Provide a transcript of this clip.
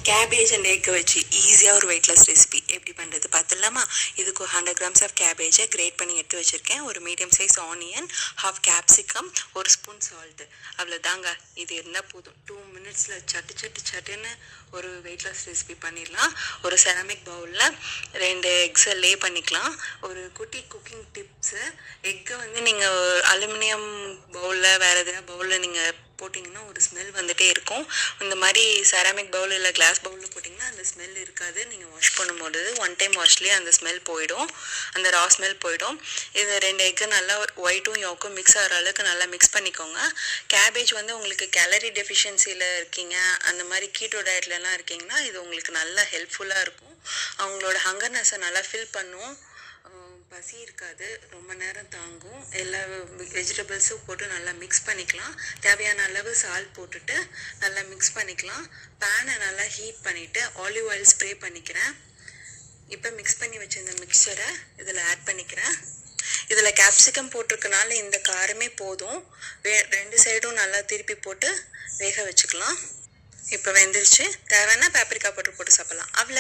Cabbage and egg வச்சு ஈஸியாக ஒரு வெயிட்லெஸ் ரெசிபி எப்படி பண்ணுறது பார்த்துடலாமா? இதுக்கு 100 grams ஆஃப் கேபேஜை கிரேட் பண்ணி எடுத்து வச்சுருக்கேன். ஒரு medium size onion, half capsicum, ஒரு ஸ்பூன் சால்ட்டு. அவ்வளோதாங்க. இது இருந்தால் போதும். 2 minutesல சட்டுன்னு ஒரு வெயிட்லெஸ் ரெசிபி பண்ணிடலாம். ஒரு செராமிக் பவுலில் 2 எக்ஸை லே பண்ணிக்கலாம். ஒரு குட்டி குக்கிங் டிப்ஸு, எக்கை வந்து நீங்கள் அலுமினியம் பவுலில் வேறு எதுனா பவுலில் நீங்கள் போட்டிங்கன்னா ஒரு ஸ்மெல் வந்துகிட்டே இருக்கும். இந்த மாதிரி செராமிக் பவுல் இல்லை கிளாஸ் பவுலில் போட்டிங்கன்னா அந்த ஸ்மெல் இருக்காது. நீங்கள் வாஷ் பண்ணும்போது 1 time வாஷ்லேயே அந்த ஸ்மெல் போயிடும், அந்த ரா ஸ்மெல் போயிடும். இது 2 எக்கு நல்லா ஒயிட்டும் யோக்கும் மிக்ஸ் ஆகிற அளவுக்கு நல்லா மிக்ஸ் பண்ணிக்கோங்க. கேபேஜ் வந்து உங்களுக்கு கேலரி டெஃபிஷியன்சியில் இருக்கீங்க, அந்த மாதிரி கீட்டோ டயட்லலாம் இருக்கீங்கன்னா இது உங்களுக்கு நல்லா ஹெல்ப்ஃபுல்லாக இருக்கும். அவங்களோட ஹங்கர்னஸை நல்லா ஃபில் பண்ணும். பசி இருக்காது, ரொம்ப நேரம் தாங்கும். எல்லா வெஜிடபிள்ஸும் போட்டு நல்லா மிக்ஸ் பண்ணிக்கலாம். தேவையான அளவு சால்ட் போட்டுட்டு நல்லா மிக்ஸ் பண்ணிக்கலாம். பேனை நல்லா ஹீட் பண்ணிவிட்டு ஆலிவ் ஆயில் ஸ்ப்ரே பண்ணிக்கிறேன். இப்போ மிக்ஸ் பண்ணி வச்சிருந்த மிக்சரை இதில் ஆட் பண்ணிக்கிறேன். இதில் கேப்சிகம் போட்டிருக்கனால இந்த காரமே போதும். 2 சைடும் நல்லா திருப்பி போட்டு வேக வச்சுக்கலாம். இப்போ வெந்துருச்சு. தேவைன்னா பேப்ரிக்கா போட்டு சாப்பிட்லாம். அவ்வளோ